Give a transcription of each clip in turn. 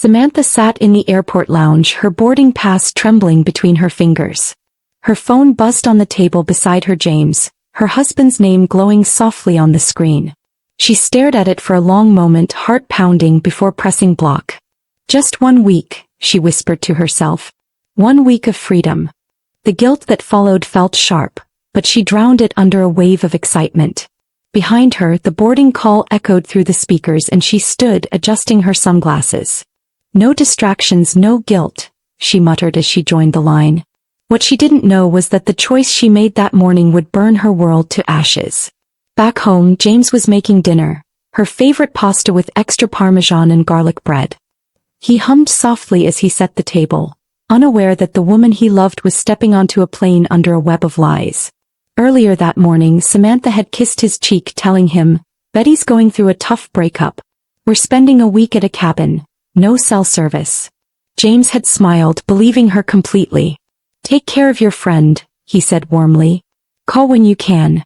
Samantha sat in the airport lounge, her boarding pass trembling between her fingers. Her phone buzzed on the table beside her. James, her husband's name glowing softly on the screen. She stared at it for a long moment, heart pounding, before pressing block. Just 1 week, she whispered to herself. 1 week of freedom. The guilt that followed felt sharp, but she drowned it under a wave of excitement. Behind her, the boarding call echoed through the speakers and she stood, adjusting her sunglasses. No distractions, no guilt, she muttered as she joined the line. What she didn't know was that the choice she made that morning would burn her world to ashes. Back home, James was making dinner, her favorite pasta with extra parmesan and garlic bread. He hummed softly as he set the table, unaware that the woman he loved was stepping onto a plane under a web of lies. Earlier that morning, Samantha had kissed his cheek, telling him, "Betty's going through a tough breakup. We're spending a week at a cabin. No cell service." James had smiled, believing her completely. "Take care of your friend," he said warmly. "Call when you can."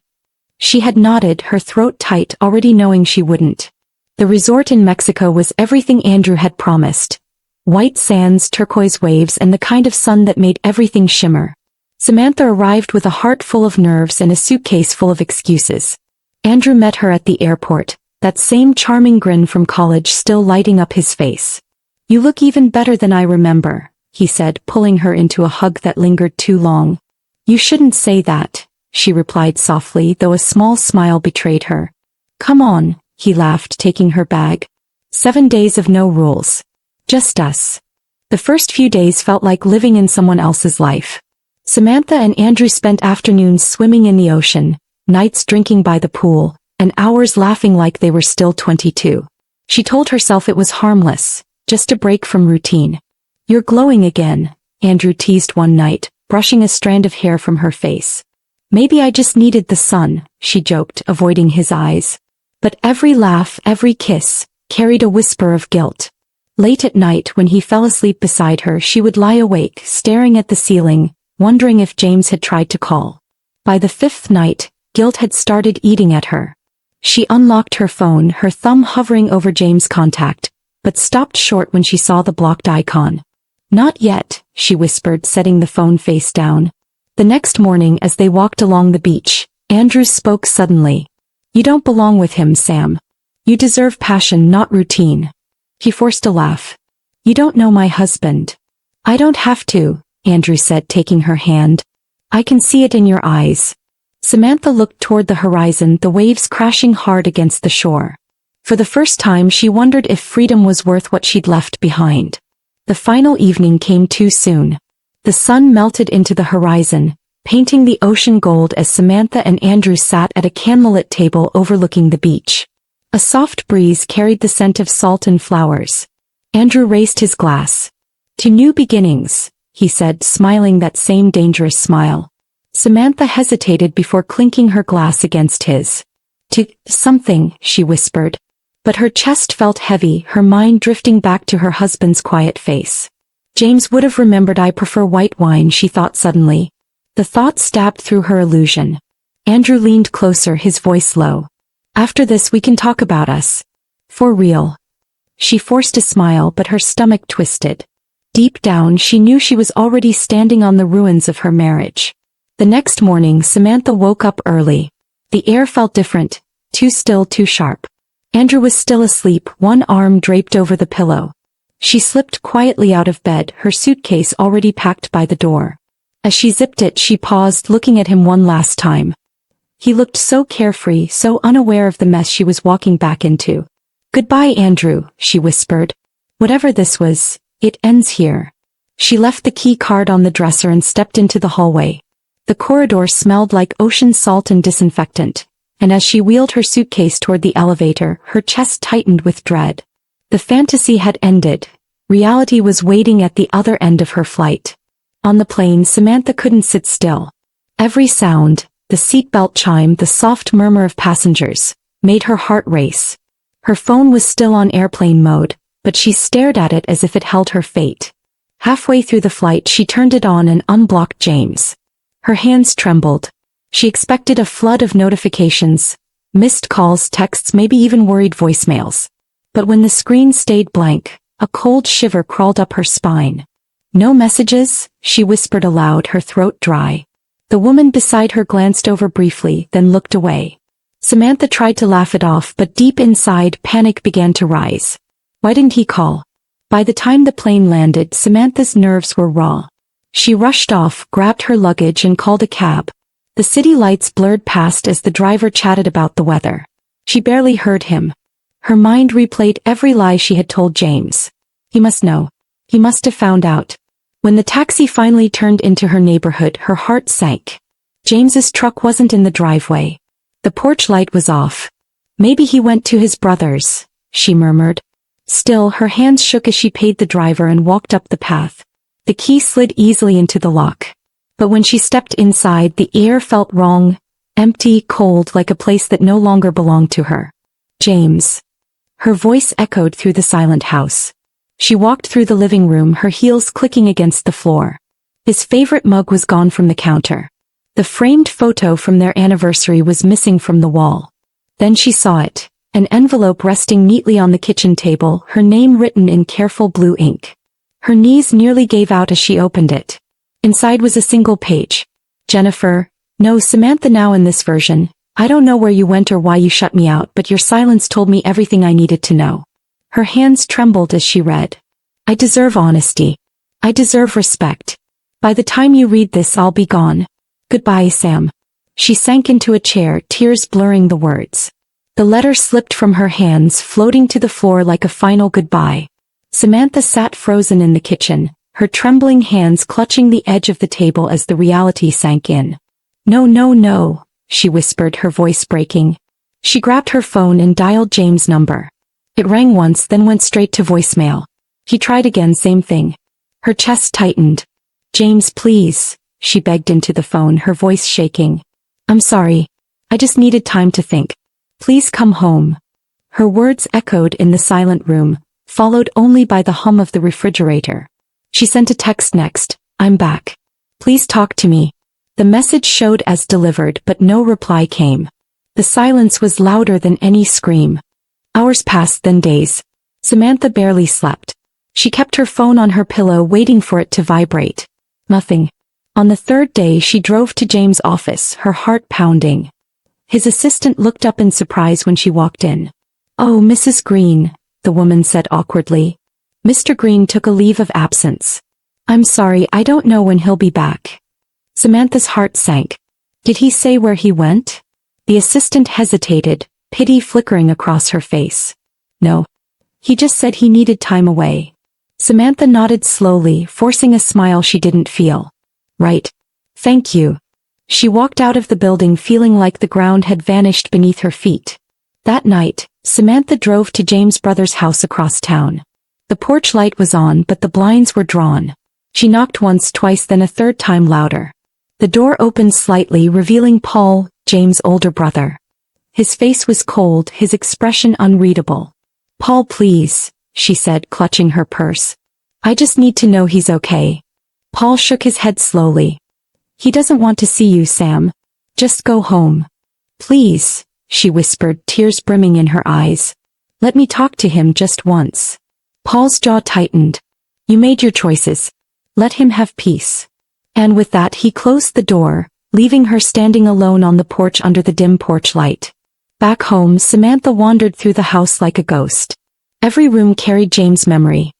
She had nodded, her throat tight, already knowing she wouldn't. The resort in Mexico was everything Andrew had promised. White sands, turquoise waves, and the kind of sun that made everything shimmer. Samantha arrived with a heart full of nerves and a suitcase full of excuses. Andrew met her at the airport, that same charming grin from college still lighting up his face. "You look even better than I remember," he said, pulling her into a hug that lingered too long. "You shouldn't say that," she replied softly, though a small smile betrayed her. "Come on," he laughed, taking her bag. 7 days of no rules. Just us. The first few days felt like living in someone else's life. Samantha and Andrew spent afternoons swimming in the ocean, nights drinking by the pool, and hours laughing like they were still 22. She told herself it was harmless, just a break from routine. "You're glowing again," Andrew teased one night, brushing a strand of hair from her face. "Maybe I just needed the sun," she joked, avoiding his eyes. But every laugh, every kiss, carried a whisper of guilt. Late at night, when he fell asleep beside her, she would lie awake, staring at the ceiling, wondering if James had tried to call. By the 5th night, guilt had started eating at her. She unlocked her phone, her thumb hovering over James' contact, but stopped short when she saw the blocked icon. "Not yet," she whispered, setting the phone face down. The next morning, as they walked along the beach, Andrew spoke suddenly. "You don't belong with him, Sam. You deserve passion, not routine." He forced a laugh. "You don't know my husband." "I don't have to," Andrew said, taking her hand. "I can see it in your eyes." Samantha looked toward the horizon, the waves crashing hard against the shore. For the first time she wondered if freedom was worth what she'd left behind. The final evening came too soon. The sun melted into the horizon, painting the ocean gold as Samantha and Andrew sat at a candlelit table overlooking the beach. A soft breeze carried the scent of salt and flowers. Andrew raised his glass. "To new beginnings," he said, smiling that same dangerous smile. Samantha hesitated before clinking her glass against his. "To something," she whispered. But her chest felt heavy, her mind drifting back to her husband's quiet face. "James would have remembered I prefer white wine," she thought suddenly. The thought stabbed through her illusion. Andrew leaned closer, his voice low. "After this we can talk about us. For real." She forced a smile, but her stomach twisted. Deep down she knew she was already standing on the ruins of her marriage. The next morning Samantha woke up early. The air felt different, too still, too sharp. Andrew was still asleep, one arm draped over the pillow. She slipped quietly out of bed, her suitcase already packed by the door. As she zipped it, she paused, looking at him one last time. He looked so carefree, so unaware of the mess she was walking back into. "Goodbye, Andrew," she whispered. "Whatever this was, it ends here." She left the key card on the dresser and stepped into the hallway. The corridor smelled like ocean salt and disinfectant, and as she wheeled her suitcase toward the elevator, her chest tightened with dread. The fantasy had ended. Reality was waiting at the other end of her flight. On the plane, Samantha couldn't sit still. Every sound, the seatbelt chime, the soft murmur of passengers, made her heart race. Her phone was still on airplane mode, but she stared at it as if it held her fate. Halfway through the flight she turned it on and unblocked James. Her hands trembled. She expected a flood of notifications, missed calls, texts, maybe even worried voicemails. But when the screen stayed blank, A cold shiver crawled up her spine. "No messages?" she whispered aloud, her throat dry. The woman beside her glanced over briefly, then looked away. Samantha tried to laugh it off, but deep inside, panic began to rise. Why didn't he call? By the time the plane landed, Samantha's nerves were raw. She rushed off, grabbed her luggage and called a cab. The city lights blurred past as the driver chatted about the weather. She barely heard him. Her mind replayed every lie she had told James. He must know. He must have found out. When the taxi finally turned into her neighborhood, her heart sank. James's truck wasn't in the driveway. The porch light was off. Maybe he went to his brother's, she murmured. Still, her hands shook as she paid the driver and walked up the path. The key slid easily into the lock. But when she stepped inside, the air felt wrong, empty, cold, like a place that no longer belonged to her. James. Her voice echoed through the silent house. She walked through the living room, her heels clicking against the floor. His favorite mug was gone from the counter. The framed photo from their anniversary was missing from the wall. Then she saw it, an envelope resting neatly on the kitchen table, her name written in careful blue ink. Her knees nearly gave out as she opened it. Inside was a single page. Jennifer, no, Samantha, now in this version. I don't know where you went or why you shut me out, but your silence told me everything I needed to know. Her hands trembled as she read. I deserve honesty. I deserve respect. By the time you read this, I'll be gone. Goodbye, Sam. She sank into a chair, tears blurring the words. The letter slipped from her hands, floating to the floor like a final goodbye. Samantha sat frozen in the kitchen, her trembling hands clutching the edge of the table as the reality sank in. No, no, no, she whispered, her voice breaking. She grabbed her phone and dialed James' number. It rang once, then went straight to voicemail. He tried again, same thing. Her chest tightened. James, please, she begged into the phone, her voice shaking. I'm sorry. I just needed time to think. Please come home. Her words echoed in the silent room, followed only by the hum of the refrigerator. She sent a text next. I'm back. Please talk to me. The message showed as delivered, but no reply came. The silence was louder than any scream. Hours passed, then days. Samantha barely slept. She kept her phone on her pillow, waiting for it to vibrate. Nothing. On the third day, she drove to James' office, her heart pounding. His assistant looked up in surprise when she walked in. Oh, Mrs. Green, the woman said awkwardly. Mr. Green took a leave of absence. I'm sorry, I don't know when he'll be back. Samantha's heart sank. Did he say where he went? The assistant hesitated, pity flickering across her face. No. He just said he needed time away. Samantha nodded slowly, forcing a smile she didn't feel. Right. Thank you. She walked out of the building feeling like the ground had vanished beneath her feet. That night, Samantha drove to James' brother's house across town. The porch light was on, but the blinds were drawn. She knocked once, twice, then a third time louder. The door opened slightly, revealing Paul, James' older brother. His face was cold, his expression unreadable. Paul, please, she said, clutching her purse. I just need to know he's okay. Paul shook his head slowly. He doesn't want to see you, Sam. Just go home. Please, she whispered, tears brimming in her eyes. Let me talk to him just once. Paul's jaw tightened. You made your choices. Let him have peace. And with that he closed the door, leaving her standing alone on the porch under the dim porch light. Back home, Samantha wandered through the house like a ghost. Every room carried James' memory.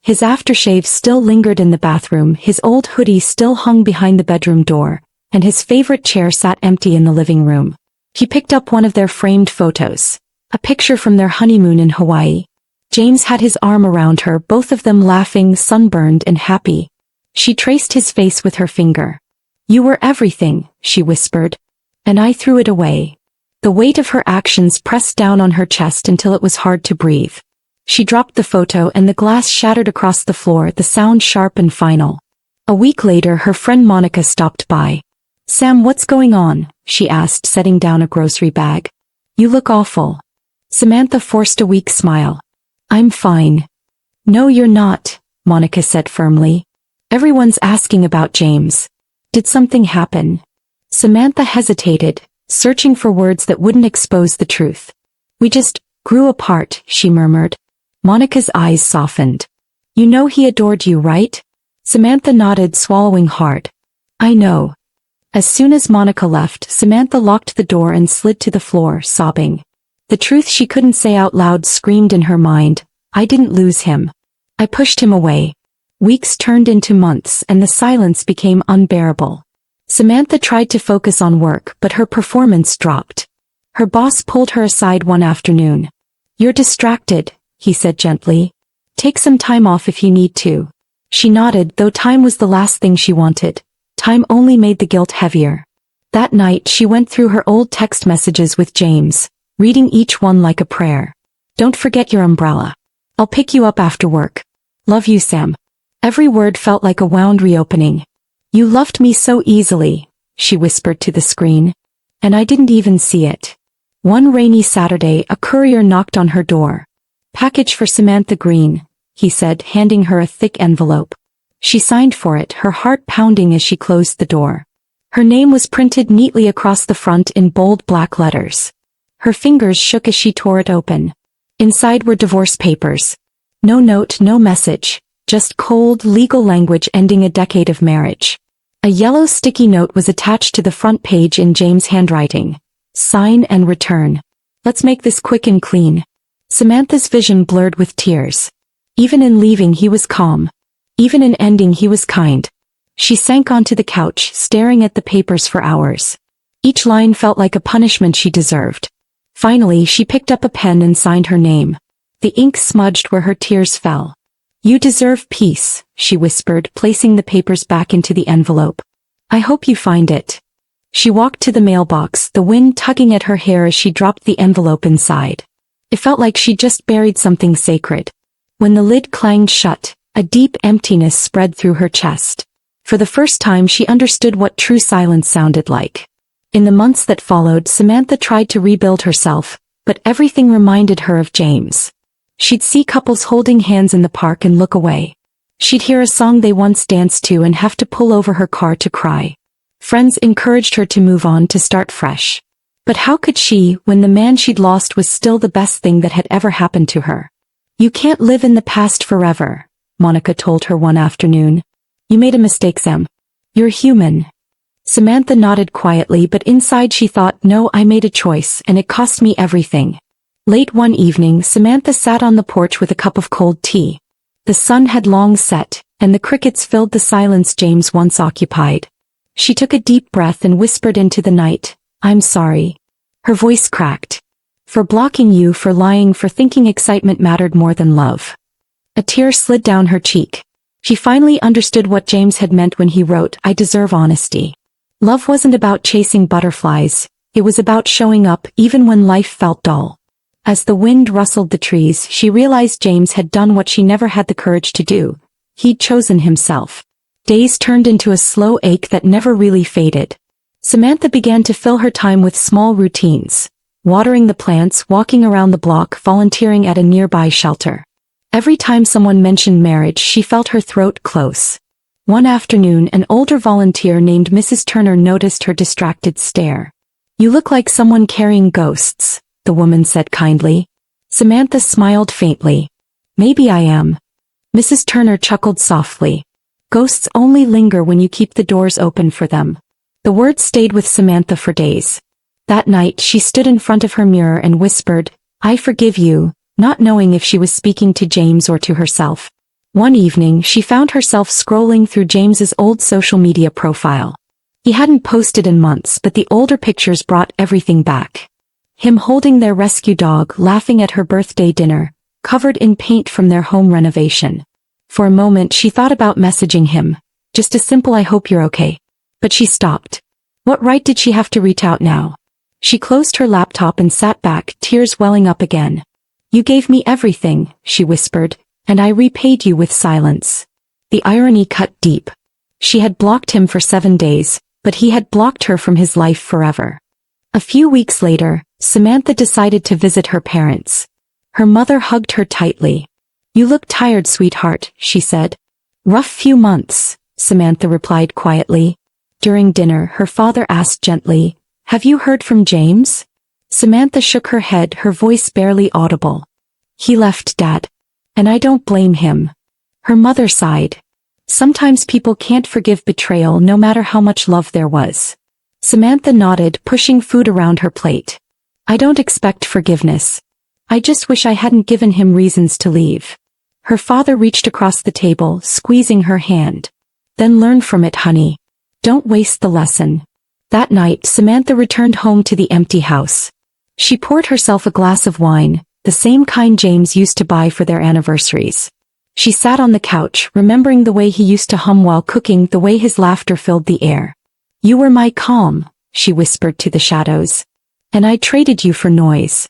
His aftershave still lingered in the bathroom, his old hoodie still hung behind the bedroom door, and his favorite chair sat empty in the living room. He picked up one of their framed photos, a picture from their honeymoon in Hawaii. James had his arm around her, both of them laughing, sunburned and happy. She traced his face with her finger. You were everything, she whispered. And I threw it away. The weight of her actions pressed down on her chest until it was hard to breathe. She dropped the photo and the glass shattered across the floor, the sound sharp and final. A week later, her friend Monica stopped by. Sam, what's going on? She asked, setting down a grocery bag. You look awful. Samantha forced a weak smile. I'm fine. No, you're not, Monica said firmly. Everyone's asking about James. Did something happen? Samantha hesitated, searching for words that wouldn't expose the truth. We just grew apart, she murmured. Monica's eyes softened. You know he adored you, right? Samantha nodded, swallowing hard. I know. As soon as Monica left, Samantha locked the door and slid to the floor, sobbing. The truth she couldn't say out loud screamed in her mind. I didn't lose him. I pushed him away. Weeks turned into months and the silence became unbearable. Samantha tried to focus on work, but her performance dropped. Her boss pulled her aside one afternoon. You're distracted, he said gently. Take some time off if you need to. She nodded, though time was the last thing she wanted. Time only made the guilt heavier. That night she went through her old text messages with James, reading each one like a prayer. Don't forget your umbrella. I'll pick you up after work. Love you, Sam. Every word felt like a wound reopening. You loved me so easily, she whispered to the screen. And I didn't even see it. One rainy Saturday, a courier knocked on her door. Package for Samantha Green, he said, handing her a thick envelope. She signed for it, her heart pounding as she closed the door. Her name was printed neatly across the front in bold black letters. Her fingers shook as she tore it open. Inside were divorce papers. No note, no message, just cold, legal language ending a decade of marriage. A yellow sticky note was attached to the front page in James' handwriting. Sign and return. Let's make this quick and clean. Samantha's vision blurred with tears. Even in leaving he was calm. Even in ending he was kind. She sank onto the couch, staring at the papers for hours. Each line felt like a punishment she deserved. Finally, she picked up a pen and signed her name. The ink smudged where her tears fell. You deserve peace, she whispered, placing the papers back into the envelope. I hope you find it. She walked to the mailbox, the wind tugging at her hair as she dropped the envelope inside. It felt like she'd just buried something sacred. When the lid clanged shut, a deep emptiness spread through her chest. For the first time she understood what true silence sounded like. In the months that followed, Samantha tried to rebuild herself, but everything reminded her of James. She'd see couples holding hands in the park and look away. She'd hear a song they once danced to and have to pull over her car to cry. Friends encouraged her to move on, to start fresh. But how could she, when the man she'd lost was still the best thing that had ever happened to her? You can't live in the past forever, Monica told her one afternoon. You made a mistake, Sam. You're human. Samantha nodded quietly, but inside she thought, no, I made a choice, and it cost me everything. Late one evening, Samantha sat on the porch with a cup of cold tea. The sun had long set, and the crickets filled the silence James once occupied. She took a deep breath and whispered into the night, I'm sorry. Her voice cracked. For blocking you, for lying, for thinking excitement mattered more than love. A tear slid down her cheek. She finally understood what James had meant when he wrote, I deserve honesty. Love wasn't about chasing butterflies, it was about showing up even when life felt dull. As the wind rustled the trees, she realized James had done what she never had the courage to do. He'd chosen himself. Days turned into a slow ache that never really faded. Samantha began to fill her time with small routines. Watering the plants, walking around the block, volunteering at a nearby shelter. Every time someone mentioned marriage, she felt her throat close. One afternoon, an older volunteer named Mrs. Turner noticed her distracted stare. You look like someone carrying ghosts, the woman said kindly. Samantha smiled faintly. Maybe I am. Mrs. Turner chuckled softly. Ghosts only linger when you keep the doors open for them. The words stayed with Samantha for days. That night she stood in front of her mirror and whispered, I forgive you, not knowing if she was speaking to James or to herself. One evening she found herself scrolling through James's old social media profile. He hadn't posted in months, but the older pictures brought everything back. Him holding their rescue dog, laughing at her birthday dinner, covered in paint from their home renovation. For a moment she thought about messaging him, just a simple I hope you're okay. But she stopped. What right did she have to reach out now? She closed her laptop and sat back, tears welling up again. You gave me everything, she whispered, and I repaid you with silence. The irony cut deep. She had blocked him for 7 days, but he had blocked her from his life forever. A few weeks later, Samantha decided to visit her parents. Her mother hugged her tightly. You look tired, sweetheart, she said. Rough few months, Samantha replied quietly. During dinner, her father asked gently, Have you heard from James? Samantha shook her head, her voice barely audible. He left, Dad. And I don't blame him. Her mother sighed. Sometimes people can't forgive betrayal no matter how much love there was. Samantha nodded, pushing food around her plate. I don't expect forgiveness. I just wish I hadn't given him reasons to leave. Her father reached across the table, squeezing her hand. Then learn from it, honey. Don't waste the lesson. That night, Samantha returned home to the empty house. She poured herself a glass of wine, the same kind James used to buy for their anniversaries. She sat on the couch, remembering the way he used to hum while cooking, the way his laughter filled the air. You were my calm, she whispered to the shadows. And I traded you for noise.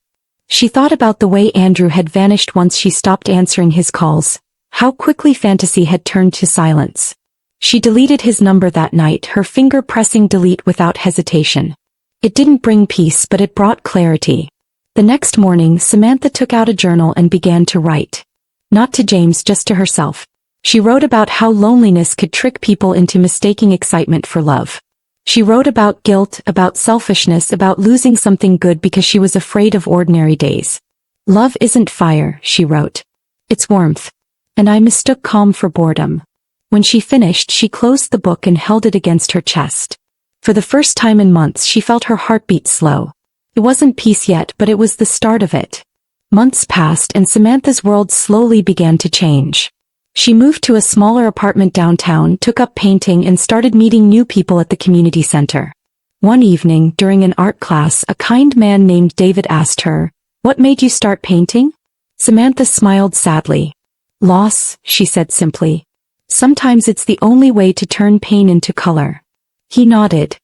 She thought about the way Andrew had vanished once she stopped answering his calls, how quickly fantasy had turned to silence. She deleted his number that night, her finger pressing delete without hesitation. It didn't bring peace, but it brought clarity. The next morning, Samantha took out a journal and began to write. Not to James, just to herself. She wrote about how loneliness could trick people into mistaking excitement for love. She wrote about guilt, about selfishness, about losing something good because she was afraid of ordinary days. Love isn't fire, she wrote. It's warmth. And I mistook calm for boredom. When she finished, she closed the book and held it against her chest. For the first time in months, she felt her heartbeat slow. It wasn't peace yet, but it was the start of it. Months passed and Samantha's world slowly began to change. She moved to a smaller apartment downtown, took up painting, and started meeting new people at the community center. One evening, during an art class, a kind man named David asked her, "What made you start painting?" Samantha smiled sadly. "Loss," she said simply. "Sometimes it's the only way to turn pain into color." He nodded.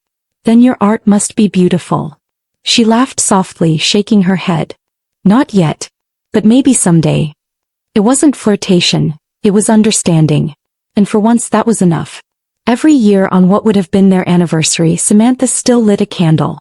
"Then your art must be beautiful." She laughed softly, shaking her head. "Not yet. But maybe someday." It wasn't flirtation. It was understanding. And for once that was enough. Every year on what would have been their anniversary, Samantha still lit a candle.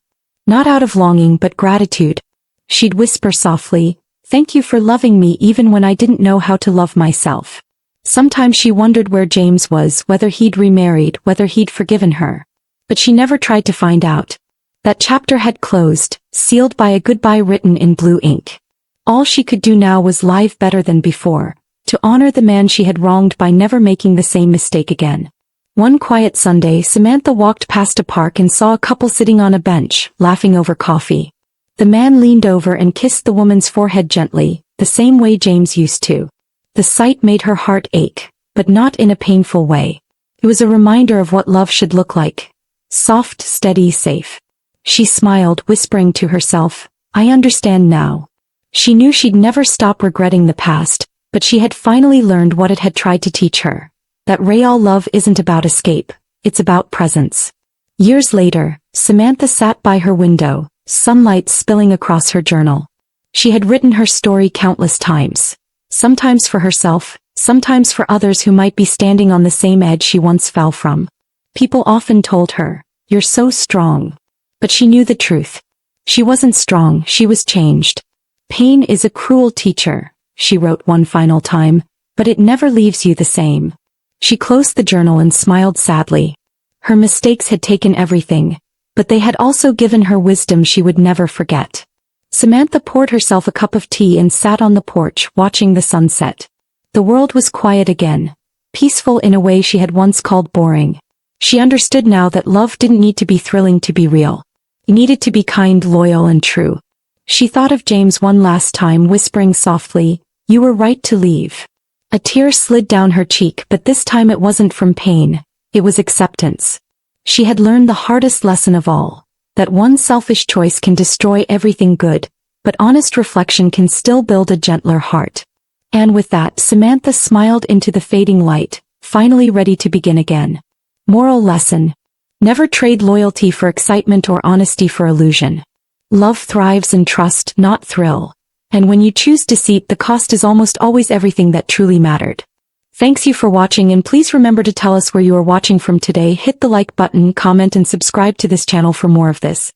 Not out of longing but gratitude. She'd whisper softly, "Thank you for loving me even when I didn't know how to love myself." Sometimes she wondered where James was, whether he'd remarried, whether he'd forgiven her. But she never tried to find out. That chapter had closed, sealed by a goodbye written in blue ink. All she could do now was live better than before, to honor the man she had wronged by never making the same mistake again. One quiet Sunday, Samantha walked past a park and saw a couple sitting on a bench, laughing over coffee. The man leaned over and kissed the woman's forehead gently, the same way James used to. The sight made her heart ache, but not in a painful way. It was a reminder of what love should look like. Soft, steady, safe. She smiled, whispering to herself, "I understand now." She knew she'd never stop regretting the past, but she had finally learned what it had tried to teach her. That real love isn't about escape, it's about presence. Years later, Samantha sat by her window, sunlight spilling across her journal. She had written her story countless times. Sometimes for herself, sometimes for others who might be standing on the same edge she once fell from. People often told her, "You're so strong." But she knew the truth. She wasn't strong, she was changed. "Pain is a cruel teacher," she wrote one final time, "but it never leaves you the same." She closed the journal and smiled sadly. Her mistakes had taken everything, but they had also given her wisdom she would never forget. Samantha poured herself a cup of tea and sat on the porch, watching the sunset. The world was quiet again, peaceful in a way she had once called boring. She understood now that love didn't need to be thrilling to be real. It needed to be kind, loyal, and true. She thought of James one last time, whispering softly, "You were right to leave." A tear slid down her cheek, but this time it wasn't from pain, it was acceptance. She had learned the hardest lesson of all, that one selfish choice can destroy everything good, but honest reflection can still build a gentler heart. And with that, Samantha smiled into the fading light, finally ready to begin again. Moral lesson: never trade loyalty for excitement or honesty for illusion. Love thrives in trust, not thrill. And when you choose deceit, the cost is almost always everything that truly mattered. Thanks you for watching, and please remember to tell us where you are watching from today. Hit the like button, comment, and subscribe to this channel for more of this.